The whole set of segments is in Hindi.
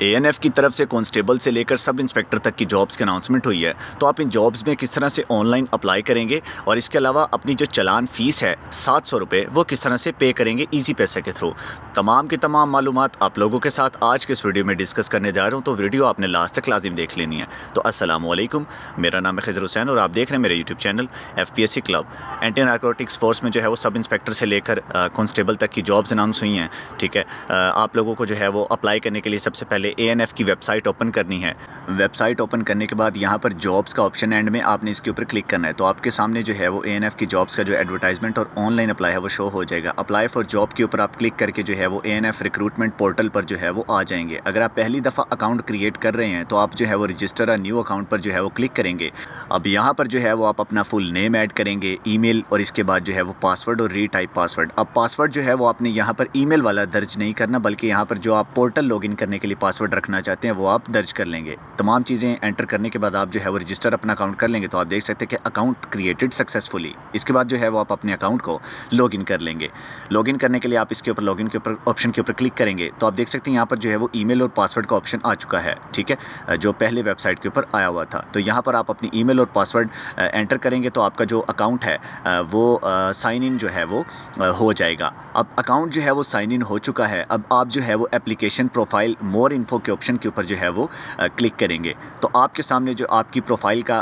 एएनएफ की तरफ से कांस्टेबल से लेकर सब इंस्पेक्टर तक की जॉब्स की अनाउंसमेंट हुई है। तो आप इन जॉब्स में किस तरह से ऑनलाइन अप्लाई करेंगे और इसके अलावा अपनी जो चालान फ़ीस है 700 रुपये वो किस तरह से पे करेंगे ईजी पैसे के थ्रू। तमाम की तमाम मालूमात आप लोगों के साथ आज के इस वीडियो में डिस्कस करने जा रहा हूँ, तो वीडियो आपने लास्ट तक लाजिम देख लेनी है। तो अस्सलाम वालेकुम, मेरा नाम है खिज़र हुसैन और आप देख रहे हैं मेरे YouTube channel FPSC club. Anti narcotics force में जो है वो सब इंस्पेक्टर से लेकर कांस्टेबल तक की जॉब्स अनाउंस हुई हैं। ठीक है, आप लोगों को जो है वो अप्लाई करने के लिए सबसे पहले एएनएफ की वेबसाइट ओपन करनी है। वेबसाइट ओपन करने के बाद यहाँ पर जॉब्स का ऑप्शन एंड में आपने इसके ऊपर क्लिक करना है। तो आपके सामने जो है वो एएनएफ की जॉब्स का जो एडवर्टाइजमेंट और ऑनलाइन अप्लाई है वो शो हो जाएगा। अप्लाई फॉर जॉब के ऊपर आप क्लिक करके जो है वो एएनएफ रिक्रूटमेंट पोर्टल पर जो है वो आ जाएंगे। अगर आप पहली दफ़ा अकाउंट क्रिएट कर रहे हैं तो आप जो है वो रजिस्टर अ न्यू अकाउंट पर जो है वो क्लिक करेंगे। अब यहाँ पर जो है वो आप अपना फुल नेम ऐड करेंगे, ईमेल और इसके बाद जो है वो पासवर्ड और रीटाइप पासवर्ड। अब पासवर्ड जो है वो आपने यहाँ पर ईमेल वाला दर्ज नहीं करना, बल्कि यहाँ पर जो आप पोर्टल लॉगिन करने के लिए पासवर्ड रखना चाहते हैं वो आप दर्ज कर लेंगे। तमाम चीज़ें एंटर करने के बाद आप जो है वो रजिस्टर अपना अकाउंट कर लेंगे। तो आप देख सकते हैं कि अकाउंट क्रिएटेड सक्सेसफुली। इसके बाद जो है वो आप अपने अकाउंट को लॉगिन कर लेंगे। लॉगिन करने के लिए आप इसके ऊपर लॉगिन के ऊपर ऑप्शन के ऊपर क्लिक करेंगे तो आप देख सकते हैं यहाँ पर जो है वो ईमेल और पासवर्ड का ऑप्शन आ चुका है। ठीक है, जो पहले वेबसाइट के ऊपर आया हुआ था। तो यहाँ पर आप अपनी ईमेल और पासवर्ड एंटर करेंगे तो आपका जो अकाउंट है वो साइन इन जो है वो हो जाएगा। अब अकाउंट जो है वो साइन इन हो चुका है। अब आप जो है वो एप्लीकेशन प्रोफाइल मोर इन्फो के ऑप्शन के ऊपर जो है वो क्लिक करेंगे तो आपके सामने जो आपकी प्रोफाइल का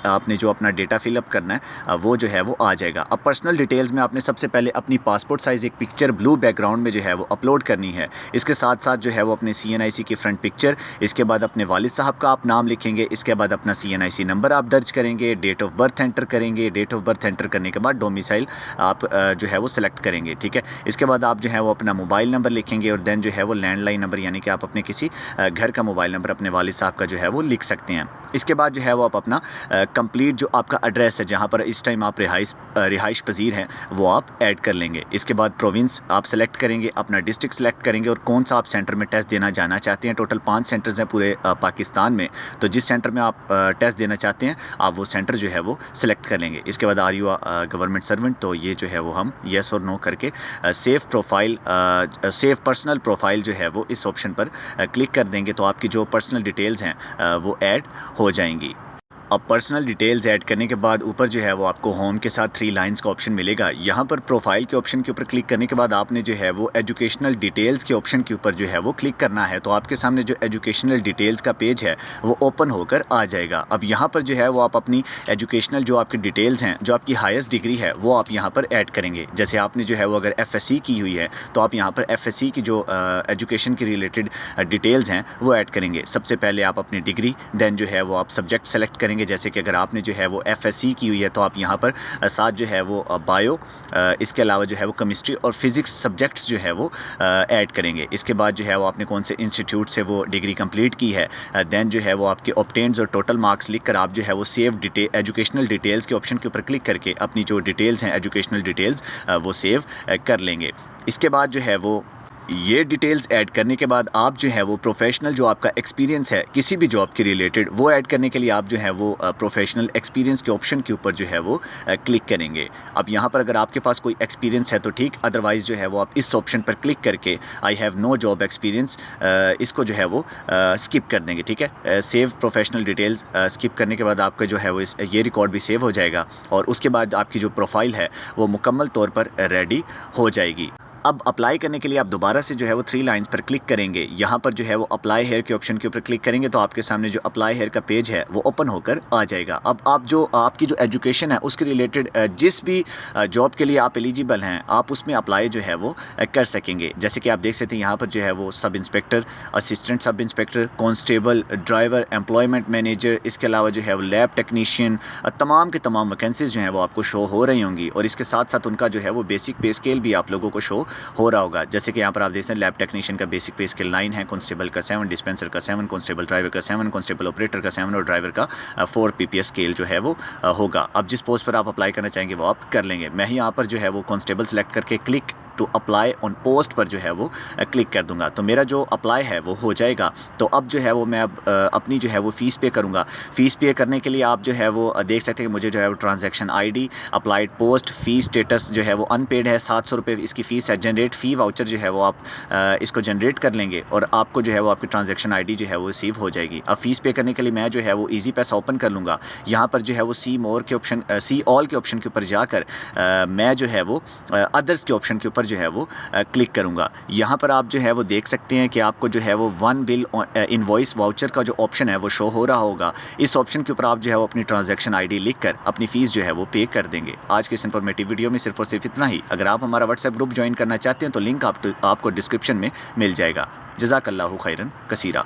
आपने जो अपना डेटा फिलअप करना है वो जो है वो आ जाएगा। अब पर्सनल डिटेल्स में आपने सबसे पहले अपनी पासपोर्ट साइज़ एक पिक्चर ब्लू बैकग्राउंड में जो है वो अपलोड करनी है। इसके साथ साथ जो है वो अपने CNIC की फ्रंट पिक्चर, इसके बाद अपने वालिद साहब का आप नाम लिखेंगे, इसके बाद अपना CNIC नंबर आप दर्ज करेंगे, डेट ऑफ बर्थ एंटर करेंगे। डेट ऑफ बर्थ एंटर करने के बाद डोमिसाइल आप जो है वो सिलेक्ट करेंगे। ठीक है, इसके बाद आप जो है वो अपना मोबाइल नंबर लिखेंगे और देन जो है वो लैंडलाइन नंबर, यानी कि आप अपने किसी घर का मोबाइल नंबर अपने वालिद साहब का जो है वो लिख सकते हैं। इसके बाद जो है वो आप अपना कंप्लीट जो आपका एड्रेस है जहाँ पर इस टाइम आप रिहाइश पजीर हैं वो आप ऐड कर लेंगे। इसके बाद प्रोविंस आप सेलेक्ट करेंगे, अपना डिस्ट्रिक्ट सेलेक्ट करेंगे और कौन सा आप सेंटर में टेस्ट देना जाना चाहते हैं। टोटल 5 सेंटर्स हैं पूरे पाकिस्तान में, तो जिस सेंटर में आप टेस्ट देना चाहते हैं आप वो सेंटर जो है वो सिलेक्ट कर लेंगे। इसके बाद आर यू गवर्नमेंट सर्वेंट, तो ये जो है वो हम येस और नो करके सेव पर्सनल प्रोफाइल जो है वो इस ऑप्शन पर क्लिक कर देंगे तो आपकी जो पर्सनल डिटेल्स हैं वो ऐड हो जाएंगी। अब पर्सनल डिटेल्स ऐड करने के बाद ऊपर जो है वो आपको होम के साथ 3 लाइंस का ऑप्शन मिलेगा। यहाँ पर प्रोफाइल के ऑप्शन के ऊपर क्लिक करने के बाद आपने जो है वो एजुकेशनल डिटेल्स के ऑप्शन के ऊपर जो है वो क्लिक करना है। तो आपके सामने जो एजुकेशनल डिटेल्स का पेज है वो ओपन होकर आ जाएगा। अब यहाँ पर जो है वो आप अपनी एजुकेशनल जो आपकी डिटेल्स हैं, जो आपकी हाईएस्ट डिग्री है वो आप यहाँ पर ऐड करेंगे। जैसे आपने जो है वो अगर FSC की हुई है तो आप यहाँ पर FSC की जो एजुकेशन की रिलेटेड डिटेल्स हैं वो ऐड करेंगे। सबसे पहले आप अपनी डिग्री, देन जो है वो आप सब्जेक्ट सेलेक्ट करेंगे। जैसे कि अगर आपने जो है वो FSC की हुई है तो आप यहाँ पर साथ जो है वो बायो, इसके अलावा जो है वो केमिस्ट्री और फिज़िक्स सब्जेक्ट्स जो है वो ऐड करेंगे। इसके बाद जो है वो आपने कौन से इंस्टीट्यूट से वो डिग्री कंप्लीट की है, देन जो है वो आपके ऑब्टेन्स और टोटल मार्क्स लिख कर आप जो है वो सेव एजुकेशनल डिटेल्स के ऑप्शन के ऊपर क्लिक करके अपनी जो डिटेल्स हैं एजुकेशनल डिटेल्स वो सेव कर लेंगे। इसके बाद जो है वो ये डिटेल्स ऐड करने के बाद आप जो है वो प्रोफेशनल जो आपका एक्सपीरियंस है किसी भी जॉब के रिलेटेड वो ऐड करने के लिए आप जो है वो प्रोफेशनल एक्सपीरियंस के ऑप्शन के ऊपर जो है वो क्लिक करेंगे। अब यहाँ पर अगर आपके पास कोई एक्सपीरियंस है तो ठीक, अदरवाइज़ जो है वो आप इस ऑप्शन पर क्लिक करके I have no job experience इसको जो है वो स्किप कर देंगे। ठीक है, सेव प्रोफेशनल डिटेल्स स्किप करने के बाद आपका जो है वो ये रिकॉर्ड भी सेव हो जाएगा और उसके बाद आपकी जो प्रोफाइल है वो मुकम्मल तौर पर रेडी हो जाएगी। अब अप्लाई करने के लिए आप दोबारा से जो है वो 3 लाइंस पर क्लिक करेंगे। यहाँ पर जो है वो अप्लाई हेयर के ऑप्शन के ऊपर क्लिक करेंगे तो आपके सामने जो अप्लाई हेयर का पेज है वो ओपन होकर आ जाएगा। अब आप जो आपकी जो एजुकेशन है उसके रिलेटेड जिस भी जॉब के लिए आप एलिजिबल हैं आप उसमें अप्लाई जो है वो कर सकेंगे। जैसे कि आप देख सकते हैं यहाँ पर जो है वो sub inspector, assistant sub inspector, constable, driver, employment manager, इसके अलावा जो है वो लैब टेक्नीशियन, तमाम के तमाम वैकेंसीज़ जो हैं वो आपको शो हो रही होंगी और इसके साथ साथ उनका जो है वो बेसिक पे स्केल भी आप लोगों को शो हो रहा होगा। जैसे कि यहाँ पर आप देख सकते हैं लैब टेक्नीशियन का बेसिक पे स्केल 9 है, कांस्टेबल का 7, डिस्पेंसर का 7, कांस्टेबल ड्राइवर का 7, कांस्टेबल ऑपरेटर का 7 और ड्राइवर का 4 PPS स्केल जो है वो होगा। अब जिस पोस्ट पर आप अप्लाई करना चाहेंगे वो आप कर लेंगे। मैं यहाँ पर जो है वो कांस्टेबल सेलेक्ट करके click to apply on post पर जो है वो क्लिक कर दूंगा, तो मेरा जो अप्लाई है वो हो जाएगा। तो अब जो है वो मैं अब अपनी जो है वो फ़ीस पे करूँगा। फ़ीस पे करने के लिए आप जो है वो देख सकते हैं कि मुझे जो है वो transaction ID, applied post, fees status जो है वो अनपेड है, 700 रुपये इसकी फ़ीस है। जनरेट फ़ी वाउचर जो है वो आप इसको जनरेट कर लेंगे और आपको जो है वो आपकी ट्रांजैक्शन आईडी जो है वो रिसीव हो जाएगी। अब फ़ीस पे करने के लिए मैं जो है वो ईज़ी पैसा ओपन कर लूँगा। यहाँ पर जो है वो सी मोर के ऑप्शन, सी ऑल के ऑप्शन के ऊपर जाकर मैं जो है वो अदर्स के ऑप्शन के ऊपर जो है वो क्लिक करूँगा। यहाँ पर आप जो है वो देख सकते हैं कि आपको जो है वो वन बिल इनवॉइस वाउचर का जो ऑप्शन है वो शो हो रहा होगा। इस ऑप्शन के ऊपर आप जो है वो अपनी ट्रांजैक्शन आईडी लिखकर अपनी फ़ीस जो है वो पे कर देंगे। आज के इस इन्फॉर्मेटिव वीडियो में सिर्फ और सिर्फ इतना ही। अगर आप हमारा व्हाट्सएप ग्रुप ज्वाइन करना चाहते हैं तो लिंक आपको डिस्क्रिप्शन में मिल जाएगा। जज़ाकल्लाहु खैरन कसीरा।